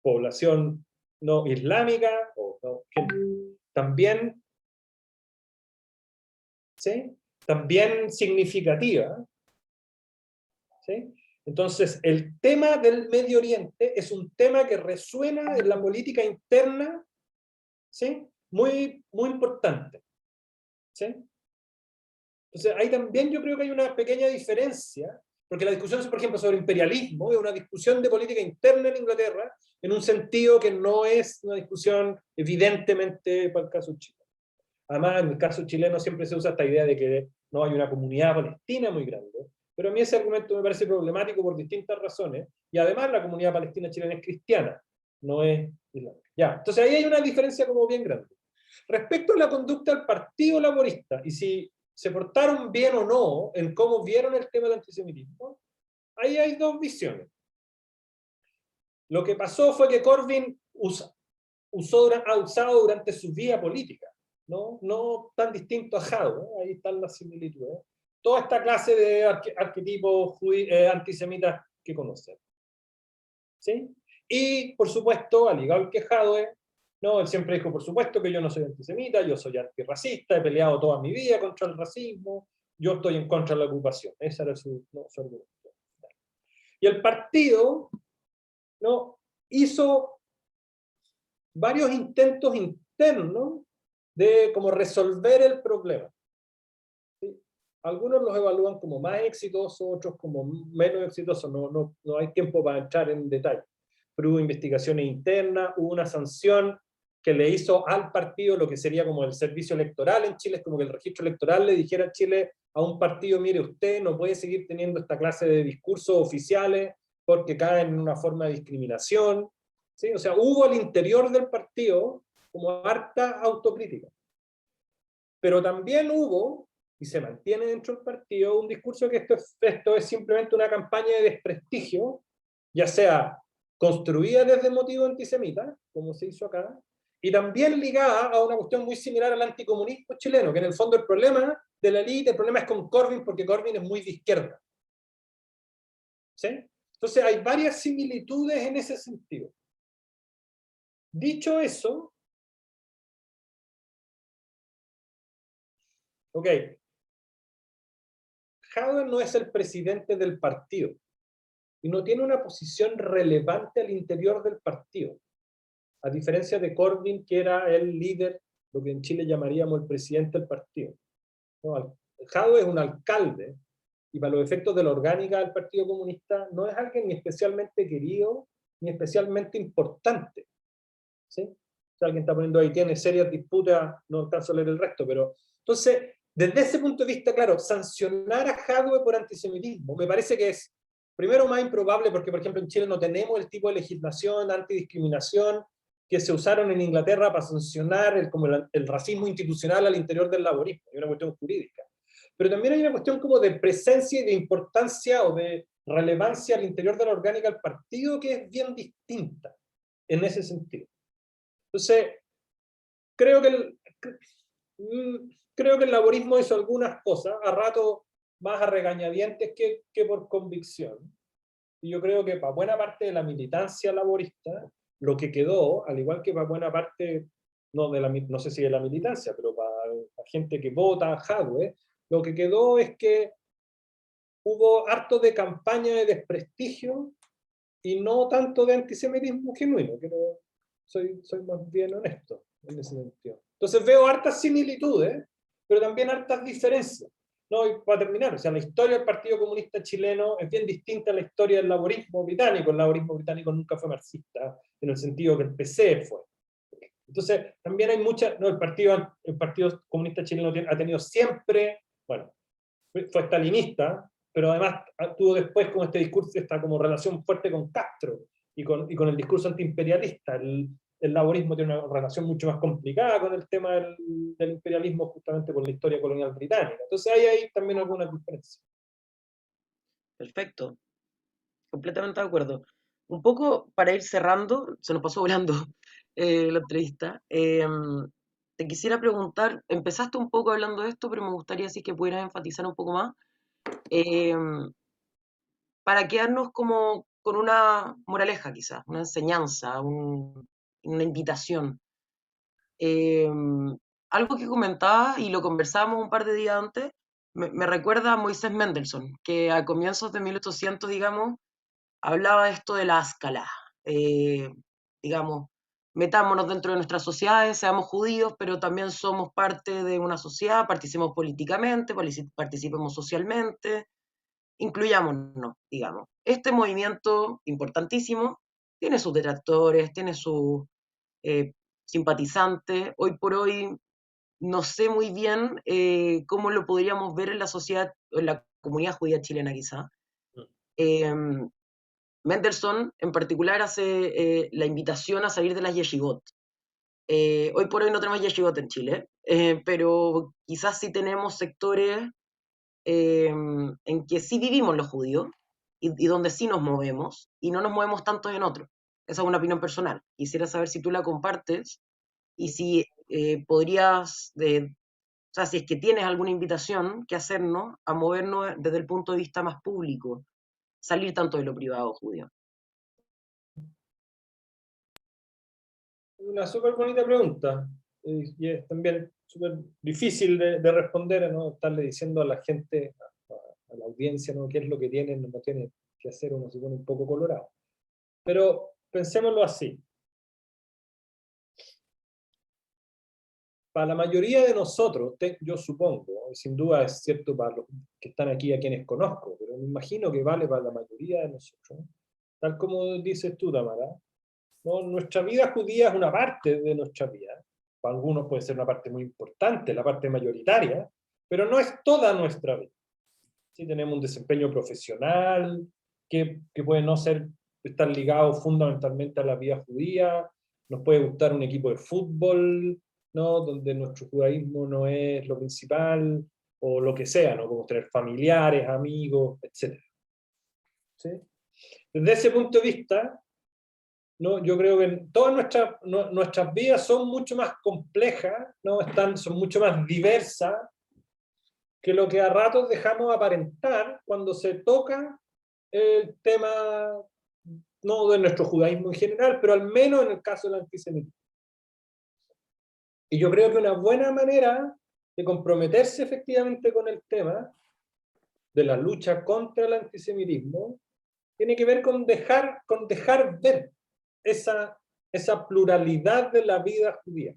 población no islámica, también, ¿sí? También significativa, ¿sí? Entonces, el tema del Medio Oriente es un tema que resuena en la política interna, ¿sí? Muy, muy importante, ¿sí? Entonces, ahí también yo creo que hay una pequeña diferencia, porque la discusión, por ejemplo, sobre imperialismo es una discusión de política interna en Inglaterra, en un sentido que no es una discusión evidentemente para el caso chileno. Además, en el caso chileno siempre se usa esta idea de que no hay una comunidad palestina muy grande, pero a mí ese argumento me parece problemático por distintas razones, y además la comunidad palestina chilena es cristiana, no es islámica. Ya, entonces ahí hay una diferencia como bien grande. Respecto a la conducta del Partido Laborista, y si se portaron bien o no en cómo vieron el tema del antisemitismo, ahí hay dos visiones. Lo que pasó fue que Corbyn ha usado durante su vida política, no tan distinto a Jadwe, ahí están las similitudes, toda esta clase de arquetipos antisemitas que conocen. ¿Sí? Y, por supuesto, al igual que Jadwe, él siempre dijo, por supuesto que yo no soy antisemita, yo soy antirracista, he peleado toda mi vida contra el racismo, yo estoy en contra de la ocupación. Ese era su argumento. Y el partido hizo varios intentos internos de como resolver el problema. ¿Sí? Algunos los evalúan como más exitosos, otros como menos exitosos, no hay tiempo para entrar en detalle. Pero hubo investigaciones internas, hubo una sanción que le hizo al partido lo que sería como el servicio electoral en Chile, es como que el registro electoral le dijera a Chile a un partido, mire, usted no puede seguir teniendo esta clase de discursos oficiales porque caen en una forma de discriminación. ¿Sí? O sea, hubo al interior del partido como harta autocrítica. Pero también hubo, y se mantiene dentro del partido, un discurso que esto es simplemente una campaña de desprestigio, ya sea construida desde motivos antisemitas, como se hizo acá, y también ligada a una cuestión muy similar al anticomunismo chileno, que en el fondo el problema de la élite, el problema es con Corbyn, porque Corbyn es muy de izquierda. ¿Sí? Entonces hay varias similitudes en ese sentido. Dicho eso, ok, Jadwe no es el presidente del partido y no tiene una posición relevante al interior del partido, a diferencia de Corbyn, que era el líder, lo que en Chile llamaríamos el presidente del partido. Jadwe es un alcalde, y para los efectos de la orgánica del Partido Comunista no es alguien ni especialmente querido, ni especialmente importante. ¿Sí? O sea, alguien está poniendo ahí, tiene serias disputas, no alcanzo a leer el resto, pero entonces, desde ese punto de vista, claro, sancionar a Jadwe por antisemitismo me parece que es, primero, más improbable porque, por ejemplo, en Chile no tenemos el tipo de legislación antidiscriminación que se usaron en Inglaterra para sancionar el racismo institucional al interior del laborismo, hay una cuestión jurídica. Pero también hay una cuestión como de presencia y de importancia o de relevancia al interior de la orgánica del partido que es bien distinta en ese sentido. Entonces, creo que el laborismo hizo algunas cosas, a rato más a regañadientes que por convicción. Y yo creo que para buena parte de la militancia laborista, lo que quedó, al igual que para buena parte, no sé si de la militancia, pero para la gente que vota a Jadwe, lo que quedó es que hubo harto de campaña de desprestigio y no tanto de antisemitismo genuino, pero soy más bien honesto en ese sentido. Entonces veo hartas similitudes, pero también hartas diferencias. No, y para terminar, o sea, la historia del Partido Comunista chileno es bien distinta a la historia del laborismo británico. El laborismo británico nunca fue marxista, en el sentido que el PC fue. Entonces, también hay muchas, no, el Partido Comunista Chileno ha tenido siempre, bueno, fue stalinista, pero además tuvo después con este discurso, esta como relación fuerte con Castro, y con el discurso antiimperialista. El laborismo tiene una relación mucho más complicada con el tema del imperialismo, justamente por la historia colonial británica. Entonces hay también algunas diferencias. Perfecto, completamente de acuerdo. Un poco para ir cerrando, se nos pasó volando la entrevista. Te quisiera preguntar, empezaste un poco hablando de esto, pero me gustaría así que pudieras enfatizar un poco más. em, para quedarnos como con una moraleja quizás, una enseñanza, una invitación. Algo que comentaba y lo conversábamos un par de días antes, me recuerda a Moisés Mendelssohn, que a comienzos de 1800, digamos, hablaba esto de la escala. Digamos, metámonos dentro de nuestras sociedades, seamos judíos, pero también somos parte de una sociedad, participemos políticamente, participemos socialmente, incluyámonos, digamos. Este movimiento importantísimo tiene sus detractores, tiene sus eh, simpatizantes. Hoy por hoy no sé muy bien cómo lo podríamos ver en la sociedad, en la comunidad judía chilena quizá. Eh, Mendelssohn en particular hace la invitación a salir de las yeshivot. Hoy por hoy no tenemos yeshivot en Chile, pero quizás sí tenemos sectores en que sí vivimos los judíos y donde sí nos movemos y no nos movemos tanto en otros. Esa es una opinión personal. Quisiera saber si tú la compartes y si podrías, o sea, si es que tienes alguna invitación que hacernos a movernos desde el punto de vista más público, salir tanto de lo privado judío. Una súper bonita pregunta, y es también súper difícil de responder, ¿no? Estarle diciendo a la gente, a la audiencia, ¿no? Qué es lo que tienen, no tienen que hacer, uno se pone un poco colorado. Pero pensémoslo así. Para la mayoría de nosotros, yo supongo, sin duda es cierto para los que están aquí, a quienes conozco, pero me imagino que vale para la mayoría de nosotros, tal como dices tú, Tamara, ¿no? Nuestra vida judía es una parte de nuestra vida. Para algunos puede ser una parte muy importante, la parte mayoritaria, pero no es toda nuestra vida. Sí, tenemos un desempeño profesional que puede no estar ligado fundamentalmente a la vida judía, nos puede gustar un equipo de fútbol, ¿no? Donde nuestro judaísmo no es lo principal, o lo que sea, ¿no? Como tener familiares, amigos, etc. ¿Sí? Desde ese punto de vista, ¿no? Yo creo que todas nuestras vidas son mucho más complejas, ¿no? Son mucho más diversas que lo que a ratos dejamos aparentar cuando se toca el tema, no de nuestro judaísmo en general, pero al menos en el caso del antisemitismo. Y yo creo que una buena manera de comprometerse efectivamente con el tema de la lucha contra el antisemitismo tiene que ver con dejar ver esa pluralidad de la vida judía,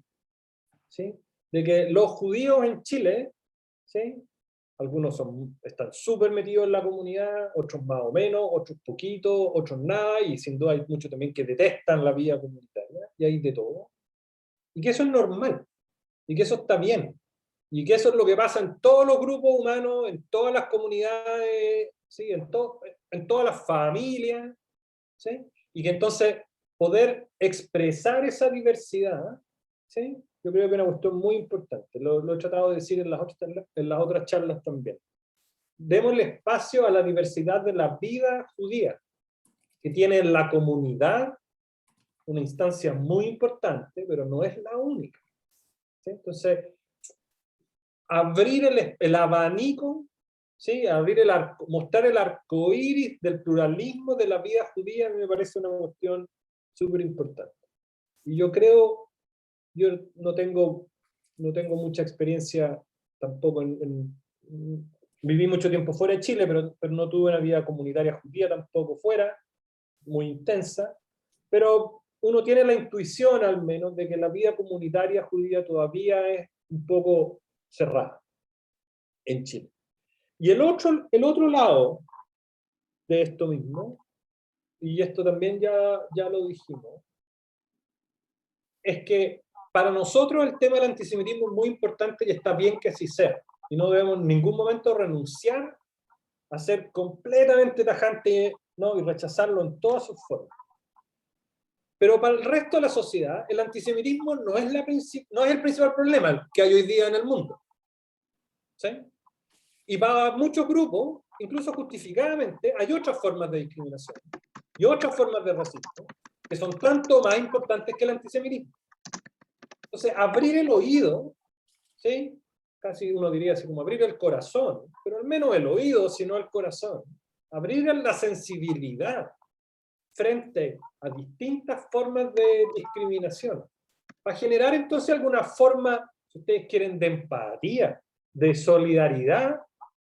¿sí? De que los judíos en Chile, ¿sí? Algunos están súper metidos en la comunidad, otros más o menos, otros poquito, otros nada, y sin duda hay muchos también que detestan la vida comunitaria, y hay de todo. Y que eso es normal, y que eso está bien, y que eso es lo que pasa en todos los grupos humanos, en todas las comunidades, ¿sí? En todas las familias, ¿sí? Y que entonces poder expresar esa diversidad, ¿sí? Yo creo que es una cuestión muy importante. Lo he tratado de decir en las otras charlas también. Démosle espacio a la diversidad de la vida judía, que tiene en la comunidad una instancia muy importante, pero no es la única, ¿sí? Entonces, abrir el abanico, ¿sí? Mostrar el arco iris del pluralismo de la vida judía me parece una cuestión súper importante. Y yo creo, yo no tengo mucha experiencia tampoco viví mucho tiempo fuera de Chile, pero no tuve una vida comunitaria judía tampoco fuera, muy intensa, pero uno tiene la intuición al menos de que la vida comunitaria judía todavía es un poco cerrada en Chile. Y el otro lado de esto mismo, y esto también ya lo dijimos, es que para nosotros el tema del antisemitismo es muy importante y está bien que así sea. Y no debemos en ningún momento renunciar a ser completamente tajante, ¿no? Y rechazarlo en todas sus formas. Pero para el resto de la sociedad, el antisemitismo no es el principal problema que hay hoy día en el mundo. ¿Sí? Y para muchos grupos, incluso justificadamente, hay otras formas de discriminación y otras formas de racismo que son tanto más importantes que el antisemitismo. Entonces, abrir el oído, ¿sí? Casi uno diría así como abrir el corazón, pero al menos el oído, sino el corazón. Abrir la sensibilidad frente a distintas formas de discriminación, para generar entonces alguna forma, si ustedes quieren, de empatía, de solidaridad,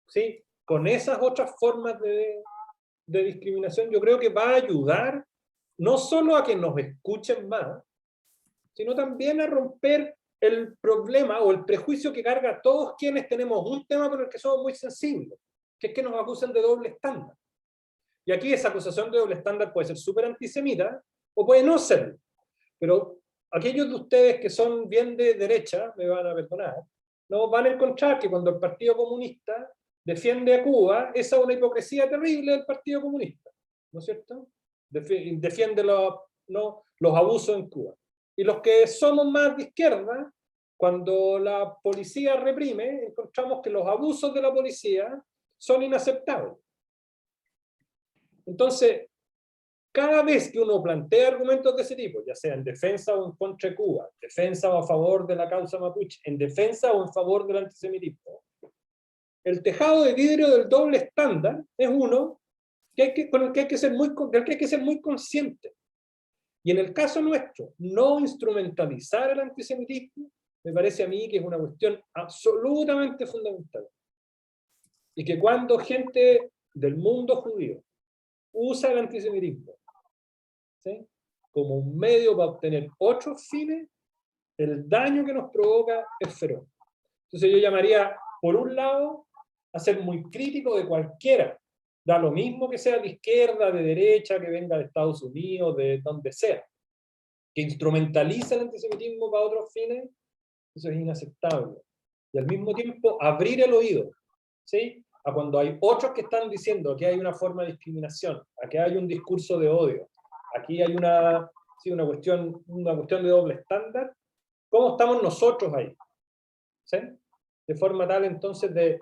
¿sí? Con esas otras formas de discriminación, yo creo que va a ayudar no solo a que nos escuchen más, sino también a romper el problema o el prejuicio que carga todos quienes tenemos un tema por el que somos muy sensibles, que es que nos acusan de doble estándar. Y aquí esa acusación de doble estándar puede ser súper antisemita o puede no serlo. Pero aquellos de ustedes que son bien de derecha, me van a perdonar, no van a encontrar que cuando el Partido Comunista defiende a Cuba, esa es una hipocresía terrible del Partido Comunista, ¿no es cierto? Defiende los abusos en Cuba. Y los que somos más de izquierda, cuando la policía reprime, encontramos que los abusos de la policía son inaceptables. Entonces, cada vez que uno plantea argumentos de ese tipo, ya sea en defensa o en contra de Cuba, en defensa o a favor de la causa mapuche, en defensa o en favor del antisemitismo, el tejado de vidrio del doble estándar es uno con el que hay que ser muy consciente. Y en el caso nuestro, no instrumentalizar el antisemitismo, me parece a mí que es una cuestión absolutamente fundamental. Y que cuando gente del mundo judío usa el antisemitismo, ¿sí?, como un medio para obtener otros fines, el daño que nos provoca es feroz. Entonces yo llamaría, por un lado, a ser muy crítico de cualquiera, da lo mismo que sea de izquierda, de derecha, que venga de Estados Unidos, de donde sea, que instrumentaliza el antisemitismo para otros fines, eso es inaceptable. Y al mismo tiempo abrir el oído, ¿sí?, a cuando hay otros que están diciendo que hay una forma de discriminación, a que hay un discurso de odio, aquí hay una cuestión de doble estándar, ¿cómo estamos nosotros ahí? ¿Sí? De forma tal entonces de,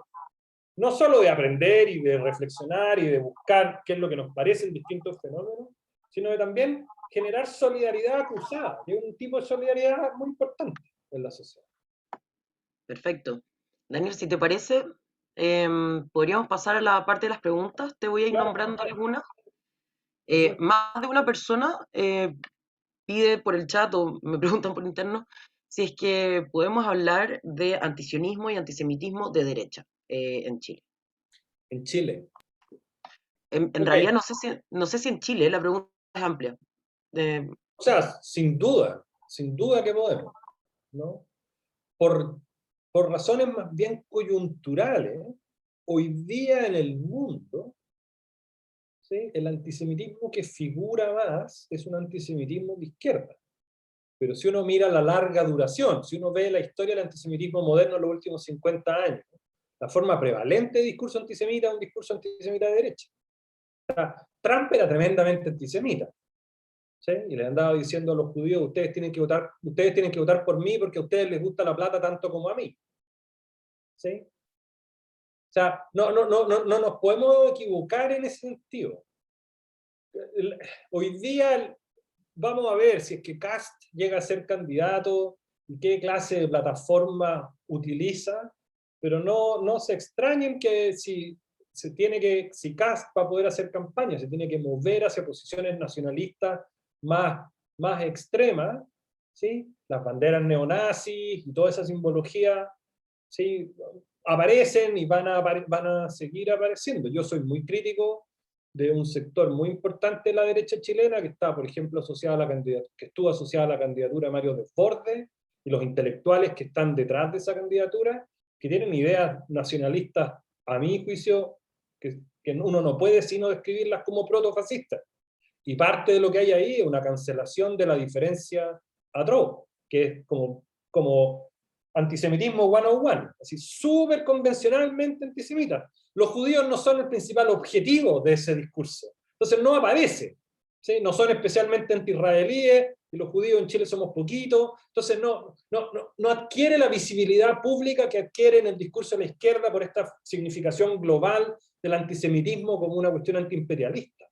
no solo de aprender y de reflexionar y de buscar qué es lo que nos parecen distintos fenómenos, sino de también generar solidaridad cruzada, que es un tipo de solidaridad muy importante en la sociedad. Perfecto. Daniel, si te parece, podríamos pasar a la parte de las preguntas. Te voy a ir nombrando algunas. Más de una persona pide por el chat o me preguntan por interno si es que podemos hablar de antisionismo y antisemitismo de derecha en Chile. En Chile. En realidad no sé si en Chile, la pregunta es amplia. O sea, sin duda que podemos, ¿no? Por razones más bien coyunturales, hoy día en el mundo, ¿sí?, el antisemitismo que figura más es un antisemitismo de izquierda. Pero si uno mira la larga duración, si uno ve la historia del antisemitismo moderno en los últimos 50 años, la forma prevalente de discurso antisemita es un discurso antisemita de derecha. O sea, Trump era tremendamente antisemita, ¿sí?, y le andaba diciendo a los judíos, ustedes tienen que votar por mí porque a ustedes les gusta la plata tanto como a mí. ¿Sí? O sea, no nos podemos equivocar en ese sentido. Hoy día vamos a ver si es que Kast llega a ser candidato y qué clase de plataforma utiliza, pero no se extrañen que si Kast va a poder hacer campaña, se tiene que mover hacia posiciones nacionalistas más extremas, ¿sí?, las banderas neonazis y toda esa simbología, ¿sí?, aparecen y van a seguir apareciendo. Yo soy muy crítico de un sector muy importante de la derecha chilena que está, por ejemplo, estuvo asociada a la candidatura de Mario Desbordes, y los intelectuales que están detrás de esa candidatura, que tienen ideas nacionalistas, a mi juicio, que uno no puede sino describirlas como protofascistas. Y parte de lo que hay ahí es una cancelación de la diferencia atroz, que es como antisemitismo 101, así súper convencionalmente antisemita. Los judíos no son el principal objetivo de ese discurso, entonces no aparece, ¿sí? No son especialmente anti-israelíes, y los judíos en Chile somos poquitos, entonces no adquiere la visibilidad pública que adquiere en el discurso de la izquierda por esta significación global del antisemitismo como una cuestión antiimperialista.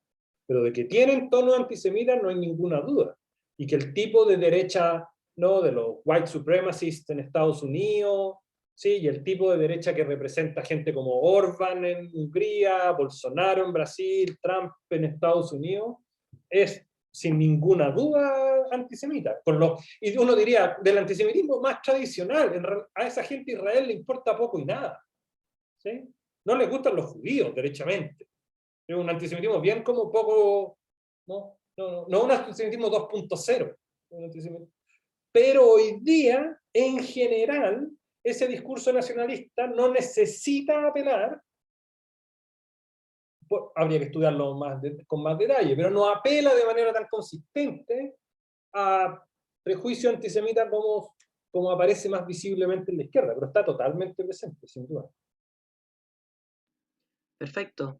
Pero de que tienen tono antisemita no hay ninguna duda, y que el tipo de derecha, ¿no?, de los white supremacists en Estados Unidos, ¿sí?, y el tipo de derecha que representa gente como Orbán en Hungría, Bolsonaro en Brasil, Trump en Estados Unidos, es sin ninguna duda antisemita. Y uno diría, del antisemitismo más tradicional, a esa gente de Israel le importa poco y nada, ¿sí? No les gustan los judíos, derechamente. Es un antisemitismo bien como poco, no un antisemitismo 2.0, pero hoy día, en general, ese discurso nacionalista no necesita apelar, habría que estudiarlo con más detalle, pero no apela de manera tan consistente a prejuicio antisemita como aparece más visiblemente en la izquierda, pero está totalmente presente, sin duda. Perfecto.